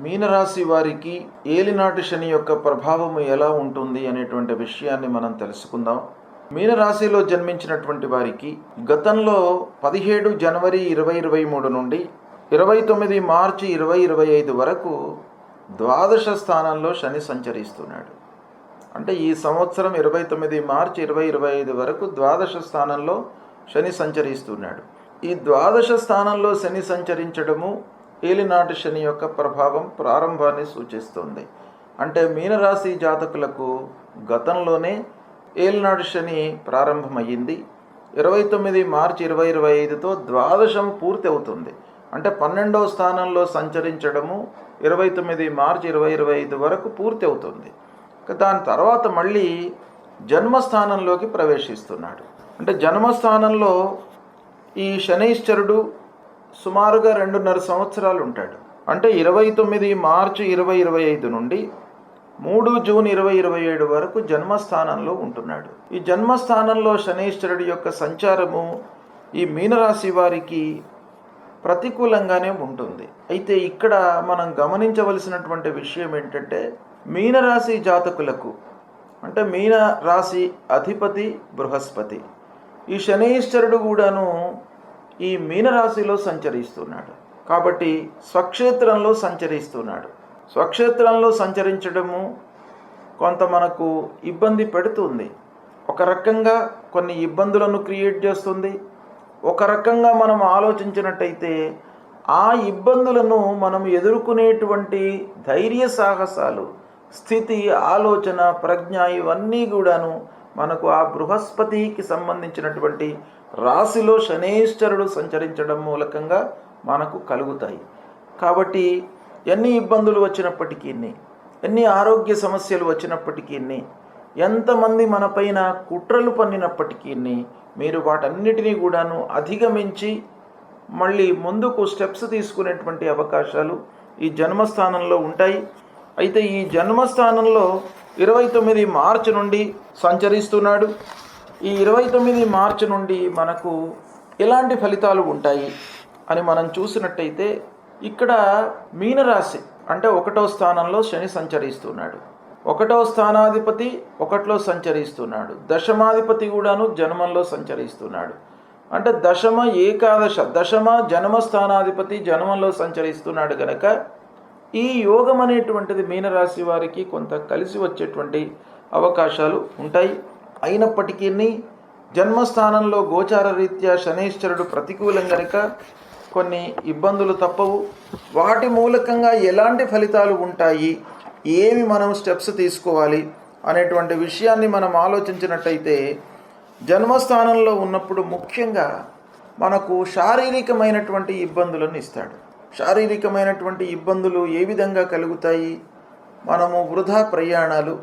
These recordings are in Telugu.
మీనరాశి వారికి ఏలినాటి శని యొక్క ప్రభావము ఎలా ఉంటుంది అనేటువంటి విషయాన్ని మనం తెలుసుకుందాం. మీనరాశిలో జన్మించినటువంటి వారికి గతంలో 17 జనవరి 2023 నుండి 29 మార్చి 2025 వరకు ద్వాదశ స్థానంలో శని సంచరిస్తున్నాడు. అంటే ఈ సంవత్సరం 29 మార్చి 2025 వరకు ద్వాదశ స్థానంలో శని సంచరిస్తున్నాడు. ఈ ద్వాదశ స్థానంలో శని సంచరించడము ఏలినాటి శని యొక్క ప్రభావం ప్రారంభాన్ని సూచిస్తుంది. అంటే మీనరాశి జాతకులకు గతంలోనే ఏలినాటి శని ప్రారంభమయ్యింది. 29 మార్చి 2025తో ద్వాదశం పూర్తి అవుతుంది. అంటే 12వ స్థానంలో సంచరించడము 29 మార్చి 2025 వరకు పూర్తి అవుతుంది. దాని తర్వాత మళ్ళీ జన్మస్థానంలోకి ప్రవేశిస్తున్నాడు. అంటే జన్మస్థానంలో ఈ శనైశ్చరుడు సుమారుగా 2.5 సంవత్సరాలు ఉంటాడు. అంటే 29 మార్చి 2025 నుండి 3 జూన్ 2027 వరకు జన్మస్థానంలో ఉంటున్నాడు. ఈ జన్మస్థానంలో శనైశ్వరుడి యొక్క సంచారము ఈ మీనరాశి వారికి ప్రతికూలంగానే ఉంటుంది. అయితే ఇక్కడ మనం గమనించవలసినటువంటి విషయం ఏంటంటే, మీనరాశి జాతకులకు అంటే మీనరాశి అధిపతి బృహస్పతి, ఈ శనైశ్వరుడు కూడాను ఈ మీనరాశిలో సంచరిస్తున్నాడు. కాబట్టి స్వక్షేత్రంలో సంచరిస్తున్నాడు. స్వక్షేత్రంలో సంచరించడము కొంత మనకు ఇబ్బంది పెడుతుంది. ఒక రకంగా కొన్ని ఇబ్బందులను క్రియేట్ చేస్తుంది. ఒక రకంగా మనం ఆలోచించినట్టయితే ఆ ఇబ్బందులను మనం ఎదుర్కొనేటువంటి ధైర్య సాహసాలు, స్థితి, ఆలోచన, ప్రజ్ఞ ఇవన్నీ కూడాను మనకు ఆ బృహస్పతికి సంబంధించినటువంటి రాశిలో శనైశ్వరుడు సంచరించడం మూలకంగా మనకు కలుగుతాయి. కాబట్టి ఎన్ని ఇబ్బందులు వచ్చినప్పటికీ, ఎన్ని ఆరోగ్య సమస్యలు వచ్చినప్పటికీ, ఎంతమంది మనపైన కుట్రలు పన్నినప్పటికీ మీరు వాటన్నిటినీ కూడాను అధిగమించి మళ్ళీ ముందుకు స్టెప్స్ తీసుకునేటువంటి అవకాశాలు ఈ జన్మస్థానంలో ఉంటాయి. అయితే ఈ జన్మస్థానంలో 29 మార్చి నుండి సంచరిస్తున్నాడు. ఈ 29 మార్చి నుండి మనకు ఎలాంటి ఫలితాలు ఉంటాయి అని మనం చూసినట్టయితే, ఇక్కడ మీనరాశి అంటే 1వ స్థానంలో శని సంచరిస్తున్నాడు. 1వ స్థానాధిపతి 1లో సంచరిస్తున్నాడు. దశమాధిపతి కూడాను జన్మంలో సంచరిస్తున్నాడు. అంటే దశమ జన్మస్థానాధిపతి జన్మంలో సంచరిస్తున్నాడు కనుక ఈ యోగం అనేటువంటిది మీనరాశి వారికి కొంత కలిసి వచ్చేటువంటి అవకాశాలు ఉంటాయి. అయినప్పటికీ జన్మస్థానంలో గోచార రీత్యా శనైశ్వరుడు ప్రతికూలం కనుక కొన్ని ఇబ్బందులు తప్పవు. వాటి మూలకంగా ఎలాంటి ఫలితాలు ఉంటాయి, ఏమి మనం స్టెప్స్ తీసుకోవాలి అనేటువంటి విషయాన్ని మనం ఆలోచించినట్టయితే, జన్మస్థానంలో ఉన్నప్పుడు ముఖ్యంగా మనకు శారీరకమైనటువంటి ఇబ్బందులను ఇస్తాడు. శారీరకమైనటువంటి ఇబ్బందులు ఏ విధంగా కలుగుతాయి? మనము వృధా ప్రయాణాలు,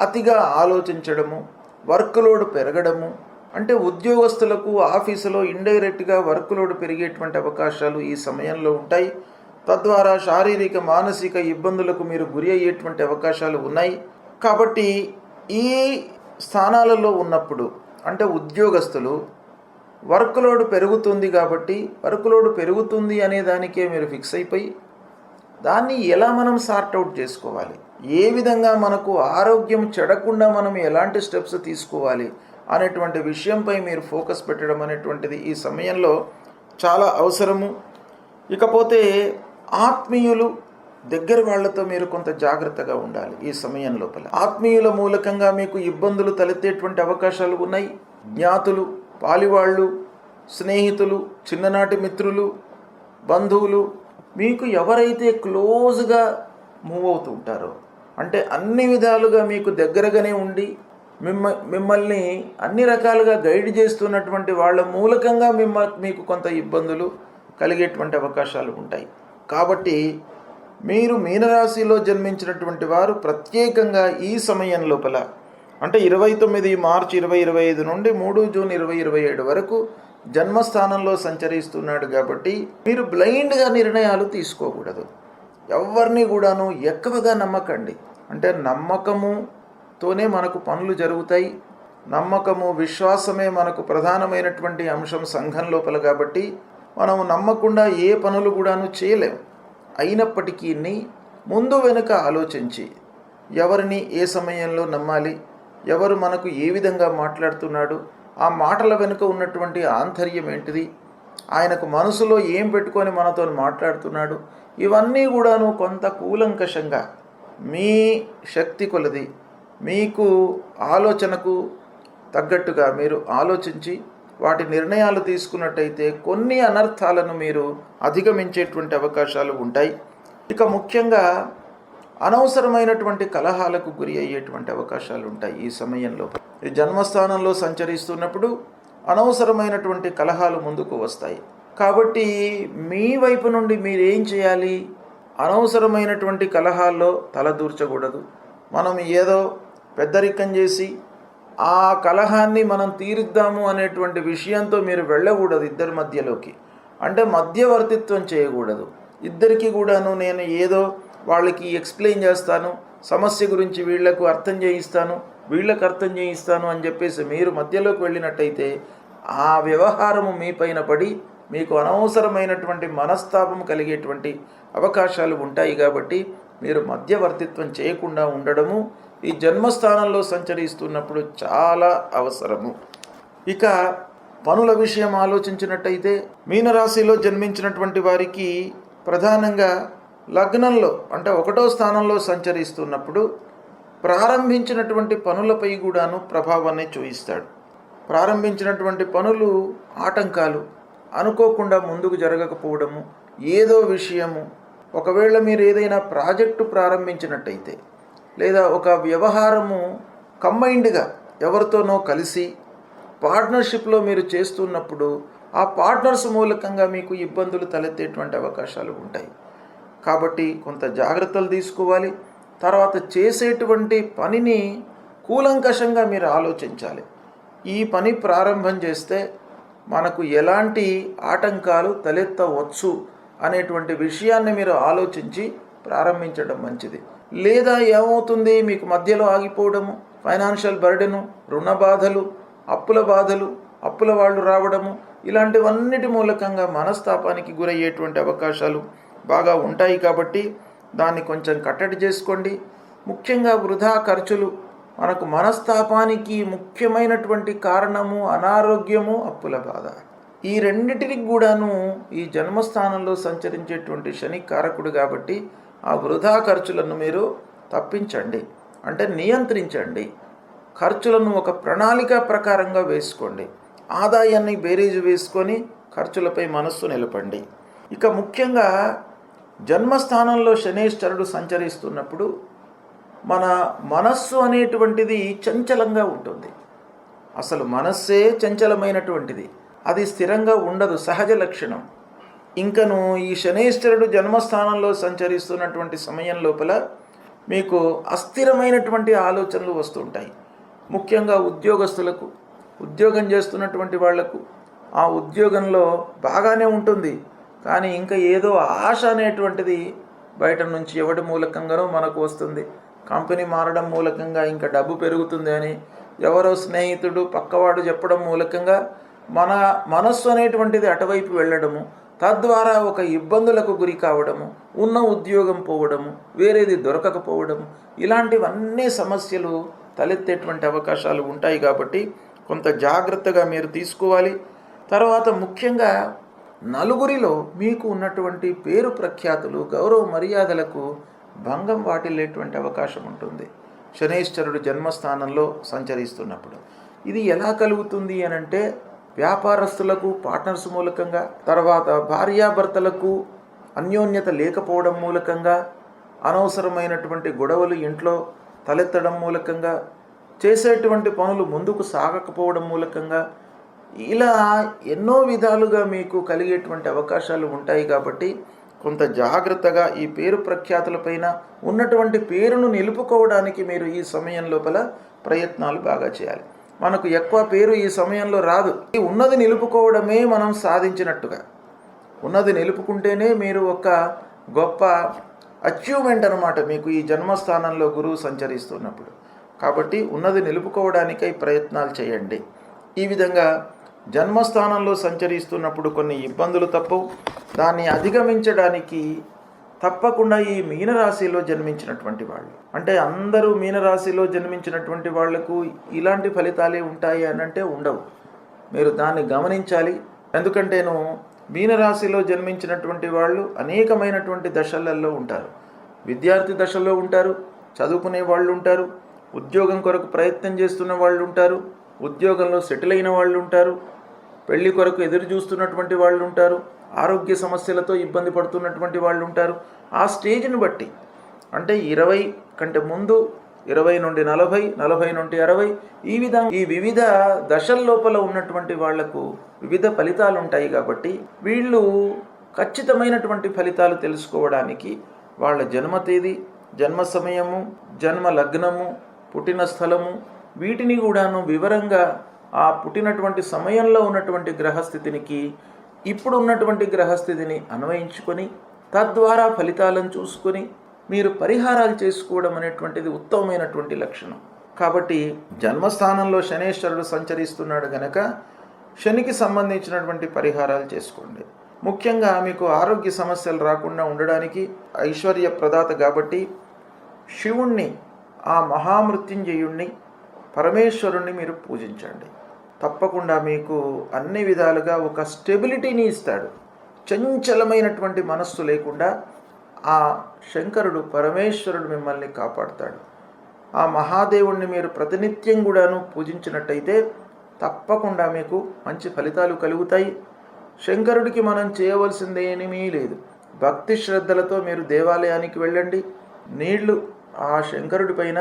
అతిగా ఆలోచించడము, వర్క్ లోడ్ పెరగడము, అంటే ఉద్యోగస్తులకు ఆఫీసులో ఇండైరెక్ట్గా వర్క్ లోడ్ పెరిగేటువంటి అవకాశాలు ఈ సమయంలో ఉంటాయి. తద్వారా శారీరక మానసిక ఇబ్బందులకు మీరు గురి అయ్యేటువంటి అవకాశాలు ఉన్నాయి. కాబట్టి ఈ స్థానాలలో ఉన్నప్పుడు అంటే ఉద్యోగస్తులు వర్క్ లోడ్ పెరుగుతుంది కాబట్టి వర్క్ లోడ్ పెరుగుతుంది అనే దానికే మీరు ఫిక్స్ అయిపోయి దాన్ని ఎలా మనం సార్ట్అవుట్ చేసుకోవాలి, ఏ విధంగా మనకు ఆరోగ్యం చెడకుండా మనం ఎలాంటి స్టెప్స్ తీసుకోవాలి అనేటువంటి విషయంపై మీరు ఫోకస్ పెట్టడం అనేటువంటిది ఈ సమయంలో చాలా అవసరము. ఇకపోతే ఆత్మీయులు, దగ్గర వాళ్ళతో మీరు కొంత జాగ్రత్తగా ఉండాలి. ఈ సమయం లోపల ఆత్మీయుల మూలకంగా మీకు ఇబ్బందులు తలెత్తేటువంటి అవకాశాలు ఉన్నాయి. జ్ఞాతులు, పాలివాళ్ళు, స్నేహితులు, చిన్ననాటి మిత్రులు, బంధువులు, మీకు ఎవరైతే క్లోజ్గా మూవ్ అవుతూ ఉంటారో, అంటే అన్ని విధాలుగా మీకు దగ్గరగానే ఉండి మిమ్మల్ని అన్ని రకాలుగా గైడ్ చేస్తున్నటువంటి వాళ్ళ మూలకంగా మీకు కొంత ఇబ్బందులు కలిగేటువంటి అవకాశాలు ఉంటాయి. కాబట్టి మీరు మీనరాశిలో జన్మించినటువంటి వారు ప్రత్యేకంగా ఈ సమయం లోపల అంటే 29 మార్చి 2025 నుండి 3 జూన్ 2027 వరకు జన్మస్థానంలో సంచరిస్తున్నాడు. కాబట్టి మీరు బ్లైండ్గా నిర్ణయాలు తీసుకోకూడదు. ఎవరిని కూడాను ఎక్కువగా నమ్మకండి. అంటే నమ్మకముతోనే మనకు పనులు జరుగుతాయి. నమ్మకము, విశ్వాసమే మనకు ప్రధానమైనటువంటి అంశం సంఘం లోపల. కాబట్టి మనము నమ్మకుండా ఏ పనులు కూడాను చేయలేము. అయినప్పటికీ ముందు వెనుక ఆలోచించి ఎవరిని ఏ సమయంలో నమ్మాలి, ఎవరు మనకు ఏ విధంగా మాట్లాడుతున్నాడు, ఆ మాటల వెనుక ఉన్నటువంటి ఆంతర్యం ఏంటిది, ఆయనకు మనసులో ఏం పెట్టుకొని మనతో మాట్లాడుతున్నాడు, ఇవన్నీ కూడాను కొంత కూలంకషంగా మీ శక్తి కొలది మీకు ఆలోచనకు తగ్గట్టుగా మీరు ఆలోచించి వాటి నిర్ణయాలు తీసుకున్నట్టయితే కొన్ని అనర్థాలను మీరు అధిగమించేటువంటి అవకాశాలు ఉంటాయి. ఇక ముఖ్యంగా అనవసరమైనటువంటి కలహాలకు గురి అయ్యేటువంటి అవకాశాలు ఉంటాయి. ఈ సమయంలో ఈ జన్మస్థానంలో సంచరిస్తున్నప్పుడు అనవసరమైనటువంటి కలహాలు ముందుకు వస్తాయి. కాబట్టి మీ వైపు నుండి మీరేం చేయాలి? అనవసరమైనటువంటి కలహాల్లో తలదూర్చకూడదు. మనం ఏదో పెద్దరికం చేసి ఆ కలహాన్ని మనం తీరుద్దాము అనేటువంటి విషయంతో మీరు వెళ్ళకూడదు ఇద్దరి మధ్యలోకి. అంటే మధ్యవర్తిత్వం చేయకూడదు. ఇద్దరికి కూడాను నేను ఏదో వాళ్ళకి ఎక్స్ప్లెయిన్ చేస్తాను, సమస్య గురించి వీళ్లకు అర్థం చేయిస్తాను, వీళ్ళకు అర్థం చేయిస్తాను అని చెప్పేసి మీరు మధ్యలోకి వెళ్ళినట్టయితే ఆ వ్యవహారము మీ పైన పడి మీకు అనవసరమైనటువంటి మనస్తాపం కలిగేటువంటి అవకాశాలు ఉంటాయి. కాబట్టి మీరు మధ్యవర్తిత్వం చేయకుండా ఉండడము ఈ జన్మస్థానంలో సంచరిస్తున్నప్పుడు చాలా అవసరము. ఇక పనుల విషయం ఆలోచించినట్టయితే మీనరాశిలో జన్మించినటువంటి వారికి ప్రధానంగా లగ్నంలో అంటే 1వ స్థానంలో సంచరిస్తున్నప్పుడు ప్రారంభించినటువంటి పనులపై కూడాను ప్రభావాన్ని చూయిస్తాడు. ప్రారంభించినటువంటి పనులు ఆటంకాలు, అనుకోకుండా ముందుకు జరగకపోవడము, ఏదో విషయము, ఒకవేళ మీరు ఏదైనా ప్రాజెక్టు ప్రారంభించినట్టయితే లేదా ఒక వ్యవహారము కంబైన్డ్గా ఎవరితోనో కలిసి పార్ట్నర్షిప్లో మీరు చేస్తున్నప్పుడు ఆ పార్ట్నర్స్ మూలకంగా మీకు ఇబ్బందులు తలెత్తేటువంటి అవకాశాలు ఉంటాయి. కాబట్టి కొంత జాగ్రత్తలు తీసుకోవాలి. తర్వాత చేసేటువంటి పనిని కూలంకషంగా మీరు ఆలోచించాలి. ఈ పని ప్రారంభం చేస్తే మనకు ఎలాంటి ఆటంకాలు తలెత్తవచ్చు అనేటువంటి విషయాన్ని మీరు ఆలోచించి ప్రారంభించడం మంచిది. లేదా ఏమవుతుంది, మీకు మధ్యలో ఆగిపోవడము, ఫైనాన్షియల్ బర్డెను, రుణ బాధలు, అప్పుల బాధలు, అప్పుల వాళ్ళు రావడము, ఇలాంటివన్నిటి మూలకంగా మనస్తాపానికి గురయ్యేటువంటి అవకాశాలు బాగా ఉంటాయి. కాబట్టి దాన్ని కొంచెం కట్టడి చేసుకోండి. ముఖ్యంగా వృధా ఖర్చులు మనకు మనస్తాపానికి ముఖ్యమైనటువంటి కారణము అనారోగ్యము, అప్పుల బాధ. ఈ రెండిటికి కూడాను ఈ జన్మస్థానంలో సంచరించేటువంటి శని కారకుడు. కాబట్టి ఆ వృధా ఖర్చులను మీరు తప్పించండి, అంటే నియంత్రించండి. ఖర్చులను ఒక ప్రణాళిక ప్రకారంగా వేసుకోండి. ఆదాయాన్ని బేరీజు వేసుకొని ఖర్చులపై మనస్సు నిలపండి. ఇక ముఖ్యంగా జన్మస్థానంలో శనేశ్వరుడు సంచరిస్తున్నప్పుడు మన మనస్సు అనేటువంటిది చంచలంగా ఉంటుంది. అసలు మనస్సే చంచలమైనటువంటిది, అది స్థిరంగా ఉండదు, సహజ లక్షణం. ఇంకను ఈ శనేశ్వరుడు జన్మస్థానంలో సంచరిస్తున్నటువంటి సమయం లోపల మీకు అస్థిరమైనటువంటి ఆలోచనలు వస్తుంటాయి. ముఖ్యంగా ఉద్యోగస్తులకు, ఉద్యోగం చేస్తున్నటువంటి వాళ్లకు ఆ ఉద్యోగంలో బాగానే ఉంటుంది, కానీ ఇంకా ఏదో ఆశ అనేటువంటిది బయట నుంచి ఎవడి మూలకంగానో మనకు వస్తుంది. కంపెనీ మారడం మూలకంగా ఇంకా డబ్బు పెరుగుతుంది అని ఎవరో స్నేహితుడు పక్కవాడు చెప్పడం మూలకంగా మన మనస్సు అనేటువంటిది అటువైపు వెళ్ళడము, తద్వారా ఒక ఇబ్బందులకు గురి కావడము, ఉన్న ఉద్యోగం పోవడము, వేరేది దొరకకపోవడము, ఇలాంటివన్నీ సమస్యలు తలెత్తేటువంటి అవకాశాలు ఉంటాయి. కాబట్టి కొంత జాగ్రత్తగా మీరు తీసుకోవాలి. తర్వాత ముఖ్యంగా నలుగురిలో మీకు ఉన్నటువంటి పేరు ప్రఖ్యాతులు, గౌరవ మర్యాదలకు భంగం వాటిల్లేటువంటి అవకాశం ఉంటుంది శనేశ్వరుడు జన్మస్థానంలో సంచరిస్తున్నప్పుడు. ఇది ఎలా కలుగుతుంది అనంటే వ్యాపారస్తులకు పార్ట్నర్స్ మూలకంగా, తర్వాత భార్యాభర్తలకు అన్యోన్యత లేకపోవడం మూలకంగా, అనవసరమైనటువంటి గొడవలు ఇంట్లో తలెత్తడం మూలకంగా, చేసేటువంటి పనులు ముందుకు సాగకపోవడం మూలకంగా, ఇలా ఎన్నో విధాలుగా మీకు కలిగేటువంటి అవకాశాలు ఉంటాయి. కాబట్టి కొంత జాగ్రత్తగా ఈ పేరు ప్రఖ్యాతులపైన ఉన్నటువంటి పేరును నిలుపుకోవడానికి మీరు ఈ సమయం లోపల ప్రయత్నాలు బాగా చేయాలి. మనకు ఎక్కువ పేరు ఈ సమయంలో రాదు. ఈ ఉన్నది నిలుపుకోవడమే మనం సాధించినట్టుగా. ఉన్నది నిలుపుకుంటేనే మీరు ఒక గొప్ప అచీవ్మెంట్ అన్నమాట మీకు ఈ జన్మస్థానంలో గురువు సంచరిస్తున్నప్పుడు. కాబట్టి ఉన్నది నిలుపుకోవడానికై ప్రయత్నాలు చేయండి. ఈ విధంగా జన్మస్థానంలో సంచరిస్తున్నప్పుడు కొన్ని ఇబ్బందులు తప్పవు. దాన్ని అధిగమించడానికి తప్పకుండా ఈ మీనరాశిలో జన్మించినటువంటి వాళ్ళు, అంటే అందరూ మీనరాశిలో జన్మించినటువంటి వాళ్లకు ఇలాంటి ఫలితాలే ఉంటాయి అని అంటే ఉండవు. మీరు దాన్ని గమనించాలి. ఎందుకంటేను మీనరాశిలో జన్మించినటువంటి వాళ్ళు అనేకమైనటువంటి దశలలో ఉంటారు. విద్యార్థి దశలో ఉంటారు, చదువుకునే వాళ్ళు ఉంటారు, ఉద్యోగం కొరకు ప్రయత్నం చేస్తున్న వాళ్ళు ఉంటారు, ఉద్యోగంలో సెటిల్ అయిన వాళ్ళు ఉంటారు, పెళ్లి కొరకు ఎదురు చూస్తున్నటువంటి వాళ్ళు ఉంటారు, ఆరోగ్య సమస్యలతో ఇబ్బంది పడుతున్నటువంటి వాళ్ళు ఉంటారు. ఆ స్టేజ్ని బట్టి, అంటే 20 కంటే ముందు, 20 నుండి 40, 40 నుండి 60, ఈ విధంగా ఈ వివిధ దశల లోపల ఉన్నటువంటి వాళ్లకు వివిధ ఫలితాలు ఉంటాయి. కాబట్టి వీళ్ళు ఖచ్చితమైనటువంటి ఫలితాలు తెలుసుకోవడానికి వాళ్ళ జన్మ తేదీ, జన్మ సమయము, జన్మ లగ్నము, పుట్టిన స్థలము, వీటిని కూడాను వివరంగా ఆ పుట్టినటువంటి సమయంలో ఉన్నటువంటి గ్రహస్థితినికి ఇప్పుడు ఉన్నటువంటి గ్రహస్థితిని అన్వయించుకొని తద్వారా ఫలితాలను చూసుకొని మీరు పరిహారాలు చేసుకోవడం అనేటువంటిది ఉత్తమమైనటువంటి లక్షణం. కాబట్టి జన్మస్థానంలో శనేశ్వరుడు సంచరిస్తున్నాడు గనక శనికి సంబంధించినటువంటి పరిహారాలు చేసుకోండి. ముఖ్యంగా మీకు ఆరోగ్య సమస్యలు రాకుండా ఉండడానికి ఐశ్వర్య ప్రదాత కాబట్టి శివుణ్ణి, ఆ మహామృత్యుంజయుణ్ణి, పరమేశ్వరుణ్ణి మీరు పూజించండి. తప్పకుండా మీకు అన్ని విధాలుగా ఒక స్టెబిలిటీని ఇస్తాడు. చంచలమైనటువంటి మనస్సు లేకుండా ఆ శంకరుడు, పరమేశ్వరుడు మిమ్మల్ని కాపాడుతాడు. ఆ మహాదేవుణ్ణి మీరు ప్రతినిత్యం కూడాను పూజించినట్టయితే తప్పకుండా మీకు మంచి ఫలితాలు కలుగుతాయి. శంకరుడికి మనం చేయవలసిందేమీ లేదు. భక్తి శ్రద్ధలతో మీరు దేవాలయానికి వెళ్ళండి, నీళ్లు ఆ శంకరుడి పైన,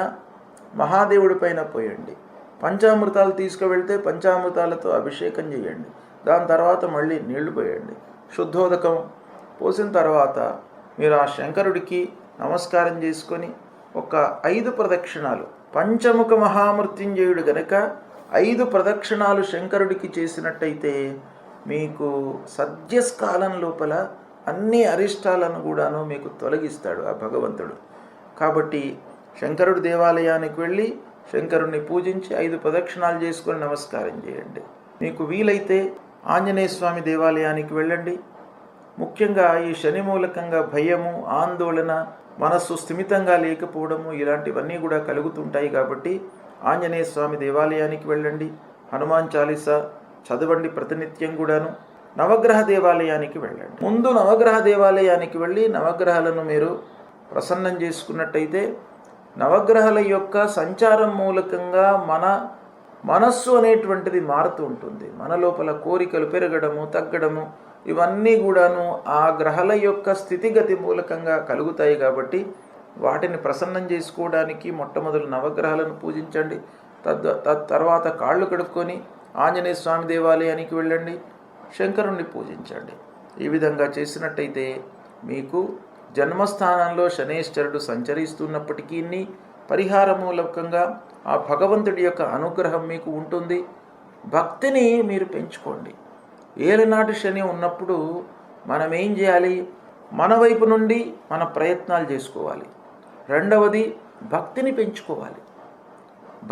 మహాదేవుడి పైన పోయండి. పంచామృతాలు తీసుకువెళ్తే పంచామృతాలతో అభిషేకం చేయండి. దాని తర్వాత మళ్ళీ నీళ్లు పోయండి. శుద్ధోదకం పోసిన తర్వాత మీరు ఆ శంకరుడికి నమస్కారం చేసుకొని ఒక 5 ప్రదక్షిణాలు, పంచముఖ మహామృత్యుంజయుడు గనక 5 ప్రదక్షిణాలు శంకరుడికి చేసినట్టయితే మీకు సద్యస్కాలం లోపల అన్ని అరిష్టాలను కూడాను మీకు తొలగిస్తాడు ఆ భగవంతుడు. కాబట్టి శంకరుడి దేవాలయానికి వెళ్ళి శంకరుణ్ణి పూజించి 5 ప్రదక్షిణాలు చేసుకొని నమస్కారం చేయండి. మీకు వీలైతే ఆంజనేయ స్వామి దేవాలయానికి వెళ్ళండి. ముఖ్యంగా ఈ శని మూలకంగా భయము, ఆందోళన, మనస్సు స్థిమితంగా లేకపోవడము ఇలాంటివన్నీ కూడా కలుగుతుంటాయి. కాబట్టి ఆంజనేయ స్వామి దేవాలయానికి వెళ్ళండి. హనుమాన్ చాలీసా చదవండి ప్రతినిత్యం కూడాను. నవగ్రహ దేవాలయానికి వెళ్ళండి. ముందు నవగ్రహ దేవాలయానికి వెళ్ళి నవగ్రహాలను మీరు ప్రసన్నం చేసుకున్నట్టయితే నవగ్రహాల యొక్క సంచారం మూలకంగా మన మనస్సు అనేటువంటిది మారుతూ ఉంటుంది. మన లోపల కోరికలు పెరగడము, తగ్గడము ఇవన్నీ కూడాను ఆ గ్రహాల యొక్క స్థితిగతి మూలకంగా కలుగుతాయి. కాబట్టి వాటిని ప్రసన్నం చేసుకోవడానికి మొట్టమొదటి నవగ్రహాలను పూజించండి. తర్వాత కాళ్ళు కడుక్కొని ఆంజనేయ స్వామి దేవాలయానికి వెళ్ళండి, శంకరుణ్ణి పూజించండి. ఈ విధంగా చేసినట్టయితే మీకు జన్మస్థానంలో శనేశ్వరుడు సంచరిస్తున్నప్పటికీ పరిహార మూలకంగా ఆ భగవంతుడి యొక్క అనుగ్రహం మీకు ఉంటుంది. భక్తిని మీరు పెంచుకోండి. ఏలనాటి శని ఉన్నప్పుడు మనం ఏం చేయాలి? మన వైపు నుండి మన ప్రయత్నాలు చేసుకోవాలి. రెండవది భక్తిని పెంచుకోవాలి.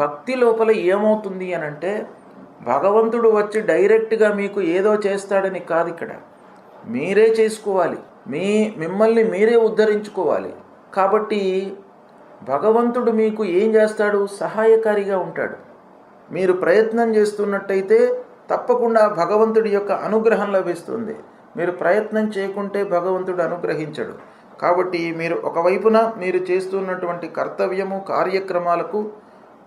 భక్తి లోపల ఏమవుతుంది అని అంటే భగవంతుడు వచ్చి డైరెక్ట్గా మీకు ఏదో చేస్తాడని కాదు, ఇక్కడ మీరే చేసుకోవాలి. మిమ్మల్ని మీరే ఉద్ధరించుకోవాలి. కాబట్టి భగవంతుడు మీకు ఏం చేస్తాడు? సహాయకారిగా ఉంటాడు. మీరు ప్రయత్నం చేస్తున్నట్టయితే తప్పకుండా భగవంతుడి యొక్క అనుగ్రహం లభిస్తుంది. మీరు ప్రయత్నం చేయకుంటే భగవంతుడు అనుగ్రహించడు. కాబట్టి మీరు ఒకవైపున మీరు చేస్తున్నటువంటి కర్తవ్యము, కార్యక్రమాలకు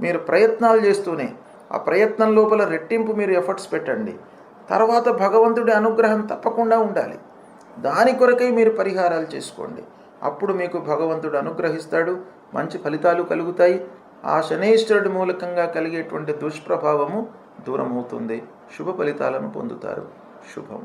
మీరు ప్రయత్నాలు చేస్తూనే ఆ ప్రయత్నం లోపల రెట్టింపు మీరు ఎఫర్ట్స్ పెట్టండి. తర్వాత భగవంతుడి అనుగ్రహం తప్పకుండా ఉండాలి. దాని కొరకై మీరు పరిహారాలు చేసుకోండి. అప్పుడు మీకు భగవంతుడు అనుగ్రహిస్తాడు, మంచి ఫలితాలు కలుగుతాయి. ఆ శనేశ్వరుడి మూలకంగా కలిగేటువంటి దుష్ప్రభావము దూరమవుతుంది. శుభ ఫలితాలను పొందుతారు. శుభం.